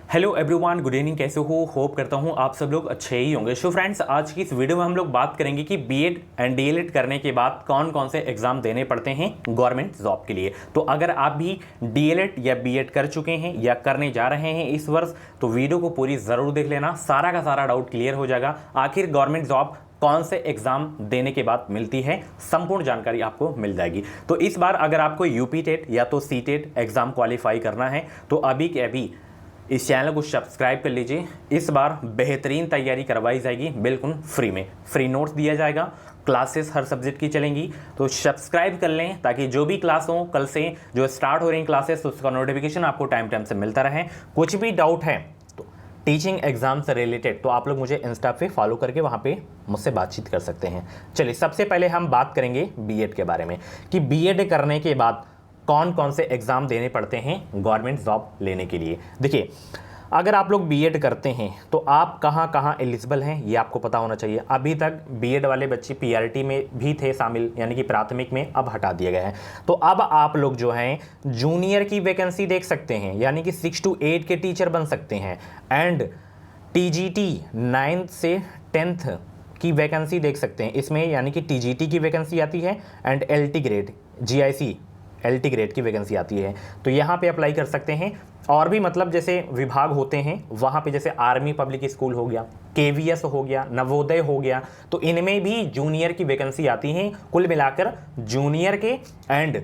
Hello everyone, good evening. कैसे हो? Hope करता हूँ आप सब लोग अच्छे ही होंगे। सो फ्रेंड्स, आज की इस वीडियो में हम लोग बात करेंगे कि बीएड एंड डीएलएड करने के बाद कौन कौन से एग्जाम देने पड़ते हैं गवर्नमेंट जॉब के लिए। तो अगर आप भी डीएलएड या बीएड कर चुके हैं या करने जा रहे हैं इस वर्ष, तो वीडियो को पूरी ज़रूर देख लेना। सारा का सारा डाउट क्लियर हो जाएगा। आखिर गवर्नमेंट जॉब कौन से एग्जाम देने के बाद मिलती है, संपूर्ण जानकारी आपको मिल जाएगी। तो इस बार अगर आपको यूपी टेट या तो सी टेट एग्जाम क्वालिफाई करना है तो अभी के अभी इस चैनल को सब्सक्राइब कर लीजिए। इस बार बेहतरीन तैयारी करवाई जाएगी, बिल्कुल फ्री में। फ्री नोट्स दिया जाएगा, क्लासेस हर सब्जेक्ट की चलेंगी। तो सब्सक्राइब कर लें ताकि जो भी क्लास हो, कल से जो स्टार्ट हो रही क्लासेस, तो उसका नोटिफिकेशन आपको टाइम टाइम से मिलता रहे। कुछ भी डाउट है तो टीचिंग एग्जाम से रिलेटेड, तो आप लोग मुझे इंस्टा पे फॉलो करके वहाँ पे मुझसे बातचीत कर सकते हैं। चलिए, सबसे पहले हम बात करेंगे बीएड के बारे में कि बीएड करने के बाद कौन कौन से एग्ज़ाम देने पड़ते हैं गवर्नमेंट जॉब लेने के लिए। देखिए, अगर आप लोग बीएड करते हैं तो आप कहाँ कहाँ एलिजिबल हैं ये आपको पता होना चाहिए। अभी तक बीएड वाले बच्चे पीआरटी में भी थे शामिल, यानी कि प्राथमिक में, अब हटा दिया गया है। तो अब आप लोग जो हैं जूनियर की वैकेंसी देख सकते हैं, यानी कि 6 to 8 के टीचर बन सकते हैं। एंड टीजीटी 9th से 10th की वैकेंसी देख सकते हैं इसमें, यानी कि टीजीटी की वैकेंसी आती है and LT grade, GIC LT grade की वैकेंसी आती है। तो यहाँ पे अप्लाई कर सकते हैं। और भी मतलब जैसे विभाग होते हैं वहाँ पे, जैसे आर्मी पब्लिक स्कूल हो गया, केवीएस हो गया, नवोदय हो गया, तो इनमें भी जूनियर की वैकेंसी आती है। कुल मिलाकर जूनियर के एंड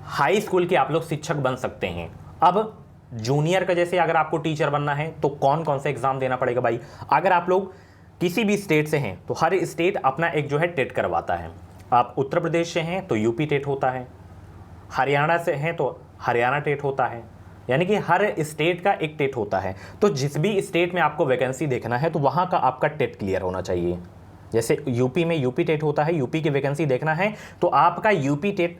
हाई स्कूल के आप लोग शिक्षक बन सकते हैं। अब जूनियर का जैसे अगर आपको टीचर बनना है तो कौन कौन से एग्जाम देना पड़ेगा भाई। अगर आप लोग किसी भी स्टेट से हैं तो हर स्टेट अपना एक जो है टेट करवाता है। आप उत्तर प्रदेश से हैं तो यूपी टेट होता है, हरियाणा से हैं तो हरियाणा टेट होता है, यानी कि हर स्टेट का एक टेट होता है। तो जिस भी स्टेट में आपको वैकेंसी देखना है तो वहाँ का आपका टेट क्लियर होना चाहिए। जैसे यूपी में यूपी टेट होता है, यूपी की वैकेंसी देखना है तो आपका यूपी टेट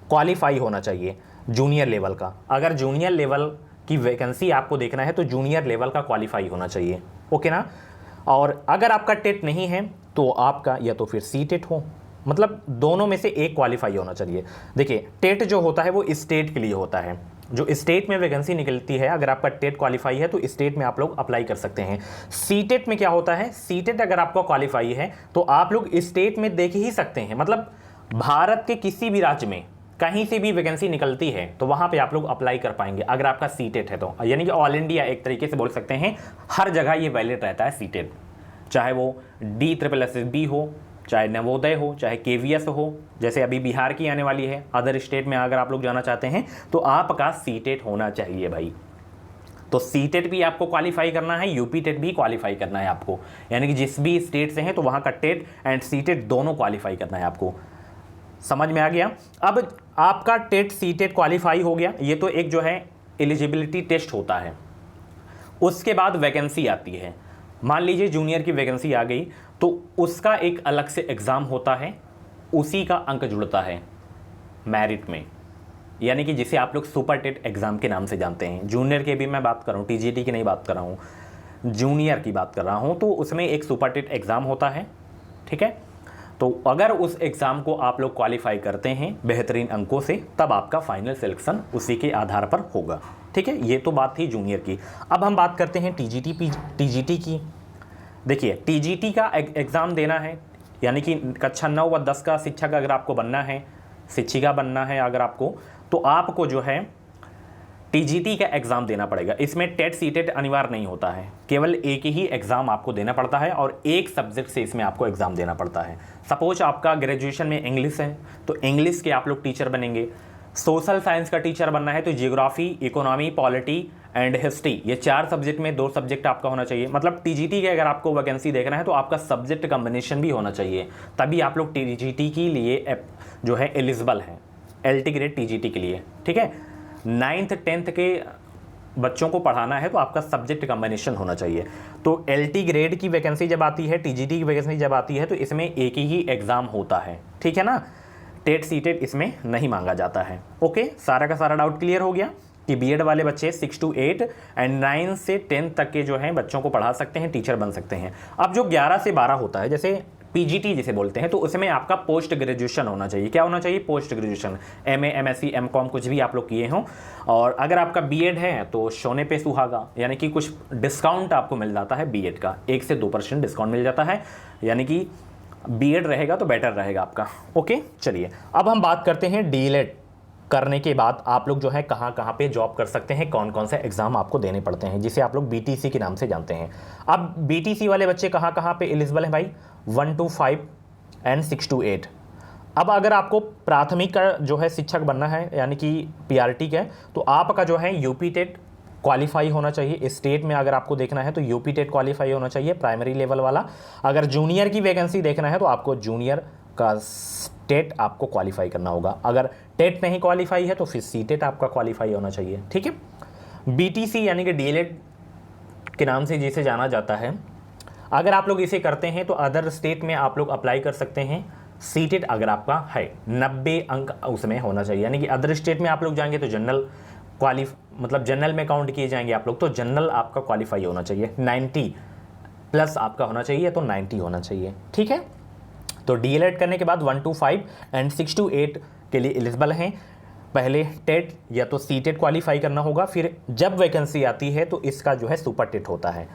क्वालिफाई होना चाहिए जूनियर लेवल का। अगर जूनियर लेवल की वैकेंसी आपको देखना है तो जूनियर लेवल का क्वालिफाई होना चाहिए, ओके ना। और अगर आपका टेट नहीं है तो आपका या तो फिर सी टेट हो, मतलब दोनों में से एक क्वालिफाई होना चाहिए। देखिए, टेट जो होता है वो स्टेट के लिए होता है, जो स्टेट में वैकेंसी निकलती है। अगर आपका टेट क्वालिफाई है तो स्टेट में आप लोग अप्लाई कर सकते हैं। सीटेट में क्या होता है, सीटेट अगर आपका क्वालिफाई है तो आप लोग स्टेट में देख ही सकते हैं, मतलब भारत के किसी भी राज्य में कहीं से भी वैकेंसी निकलती है तो वहाँ पे आप लोग अप्लाई कर पाएंगे अगर आपका सीटेट है तो। यानी कि ऑल इंडिया एक तरीके से बोल सकते हैं, हर जगह ये वैलिड रहता है सीटेट, चाहे वो DSSB हो, चाहे नवोदय हो, चाहे केवीएस हो। जैसे अभी बिहार की आने वाली है, अदर स्टेट में अगर आप लोग जाना चाहते हैं तो आपका सीटेट होना चाहिए भाई। तो सीटेट भी आपको क्वालिफाई करना है, यूपी टेट भी क्वालिफाई करना है आपको, यानी कि जिस भी स्टेट से हैं तो वहाँ का टेट एंड सीटेट दोनों क्वालिफाई करना है आपको। समझ में आ गया? अब आपका टेट सीटेट क्वालिफाई हो गया, ये तो एक जो है एलिजिबिलिटी टेस्ट होता है। उसके बाद वैकेंसी आती है। मान लीजिए जूनियर की वैकेंसी आ गई तो उसका एक अलग से एग्ज़ाम होता है, उसी का अंक जुड़ता है मेरिट में, यानी कि जिसे आप लोग सुपर टेट एग्ज़ाम के नाम से जानते हैं। जूनियर की भी मैं बात कर रहा हूँ, टीजीटी की नहीं बात कर रहा हूँ, जूनियर की बात कर रहा हूँ। तो उसमें एक सुपर टेट एग्ज़ाम होता है, ठीक है। तो अगर उस एग्ज़ाम को आप लोग क्वालिफाई करते हैं बेहतरीन अंकों से, तब आपका फाइनल सिलेक्शन उसी के आधार पर होगा, ठीक है। ये तो बात थी जूनियर की। अब हम बात करते हैं टीजीटी की। देखिए, टीजीटी का एग्ज़ाम देना है, यानी कि कक्षा 9 व 10 का शिक्षक अगर आपको बनना है, शिक्षिका बनना है अगर आपको, तो आपको जो है टीजीटी का एग्ज़ाम देना पड़ेगा। इसमें टेट सीटेट अनिवार्य नहीं होता है, केवल एक ही एग्ज़ाम आपको देना पड़ता है और एक सब्जेक्ट से इसमें आपको एग्ज़ाम देना पड़ता है। सपोज आपका ग्रेजुएशन में इंग्लिश है तो इंग्लिश के आप लोग टीचर बनेंगे। सोशल साइंस का टीचर बनना है तो geography, economy, polity and history, ये 4 सब्जेक्ट में 2 सब्जेक्ट आपका होना चाहिए। मतलब टीजीटी के अगर आपको वैकेंसी देखना है तो आपका सब्जेक्ट कॉम्बिनेशन भी होना चाहिए, तभी आप लोग टीजीटी के लिए जो है एलिजिबल हैं, एलटी ग्रेड टीजीटी के लिए, ठीक है। 9th 10th के बच्चों को पढ़ाना है तो आपका सब्जेक्ट कॉम्बिनेशन होना चाहिए। तो एलटी ग्रेड की वैकेंसी जब आती है, टीजीटी की वैकेंसी जब आती है, तो इसमें एक ही एग्ज़ाम होता है, ठीक है ना। टेट सीटेट इसमें नहीं मांगा जाता है, ओके। सारा का सारा डाउट क्लियर हो गया कि बीएड वाले बच्चे 6 to 8 एंड 9 से 10 तक के जो हैं बच्चों को पढ़ा सकते हैं, टीचर बन सकते हैं। अब जो 11 से 12 होता है, जैसे पीजीटी जिसे बोलते हैं, तो उसमें आपका पोस्ट ग्रेजुएशन होना चाहिए। क्या होना चाहिए? Post graduation, MA, MSc, MCom कुछ भी आप लोग किए हों। और अगर आपका बीएड है तो सोने पे सुहागा, यानी कि कुछ डिस्काउंट आपको मिल जाता है बीएड का, 1 से 2% डिस्काउंट मिल जाता है, यानी कि बीएड रहेगा तो बेटर रहेगा आपका। ओके, चलिए अब हम बात करते हैं डीएलएड करने के बाद आप लोग जो है कहाँ कहाँ पे जॉब कर सकते हैं, कौन कौन से एग्जाम आपको देने पड़ते हैं, जिसे आप लोग बीटीसी के नाम से जानते हैं। अब बीटीसी वाले बच्चे कहाँ कहाँ पे एलिजिबल हैं भाई? 1 to 5 एंड 6 to 8। अब अगर आपको प्राथमिक का जो है शिक्षक बनना है, यानी कि पीआरटी का, तो आपका जो है यूपी टेट क्वालिफाई होना चाहिए। स्टेट में अगर आपको देखना है तो यूपी टेट क्वालिफाई होना चाहिए, प्राइमरी लेवल वाला। अगर जूनियर की वैकेंसी देखना है तो आपको जूनियर का टेट आपको क्वालिफाई करना होगा। अगर टेट नहीं क्वालिफाई है तो फिर सी टेट आपका क्वालिफाई होना चाहिए, ठीक है। बीटीसी यानी कि डीएलएड के नाम से जिसे जाना जाता है, अगर आप लोग इसे करते हैं तो अदर स्टेट में आप लोग अप्लाई कर सकते हैं। सी टेट अगर आपका है 90 अंक उसमें होना चाहिए, यानी कि अदर स्टेट में आप लोग जाएंगे तो जनरल मतलब जनरल में काउंट किए जाएंगे आप लोग, तो जनरल आपका क्वालिफाई होना चाहिए, 90 प्लस आपका होना चाहिए, तो 90 होना चाहिए, ठीक है। तो डीएलएड करने के बाद 1 to 5 एंड 6 to 8 के लिए एलिजिबल हैं। पहले टेट या तो सी टेट क्वालिफाई करना होगा, फिर जब वैकेंसी आती है तो इसका जो है सुपर टेट होता है,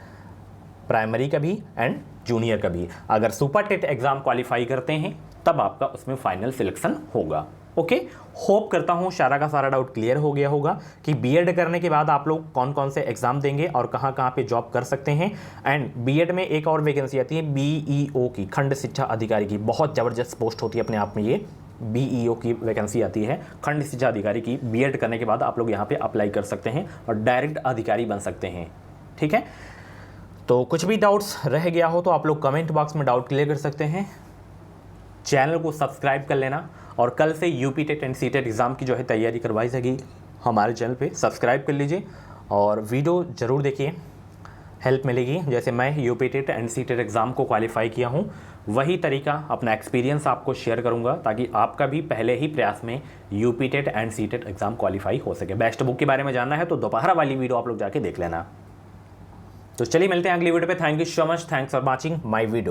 प्राइमरी का भी एंड जूनियर का भी। अगर सुपर टेट एग्जाम क्वालिफाई करते हैं तब आपका उसमें फाइनल सिलेक्शन होगा। ओके, होप करता हूँ सारा का सारा डाउट क्लियर हो गया होगा कि बीएड करने के बाद आप लोग कौन कौन से एग्जाम देंगे और कहाँ कहाँ पे जॉब कर सकते हैं। एंड बीएड में एक और वैकेंसी आती है बीईओ की, खंड शिक्षा अधिकारी की, बहुत ज़बरदस्त पोस्ट होती है अपने आप में ये। बीईओ की वैकेंसी आती है खंड शिक्षा अधिकारी की। बीएड करने के बाद आप लोग यहाँ पे अप्लाई कर सकते हैं और डायरेक्ट अधिकारी बन सकते हैं, ठीक है। तो कुछ भी डाउट्स रह गया हो तो आप लोग कमेंट बॉक्स में डाउट क्लियर कर सकते हैं। चैनल को सब्सक्राइब कर लेना, और कल से UP TET and C TET exam की जो है तैयारी करवाई जाएगी हमारे चैनल पे। सब्सक्राइब कर लीजिए और वीडियो ज़रूर देखिए, हेल्प मिलेगी। जैसे मैं UP TET and C TET exam को क्वालिफाई किया हूँ, वही तरीका अपना एक्सपीरियंस आपको शेयर करूँगा, ताकि आपका भी पहले ही प्रयास में UP TET and C TET exam qualify हो सके। बेस्ट बुक के बारे में जानना है तो दोपहर वाली वीडियो आप लोग जाके देख लेना। तो चलिए मिलते हैं अगली वीडियो पे। Thank you so much, thanks for watching my video.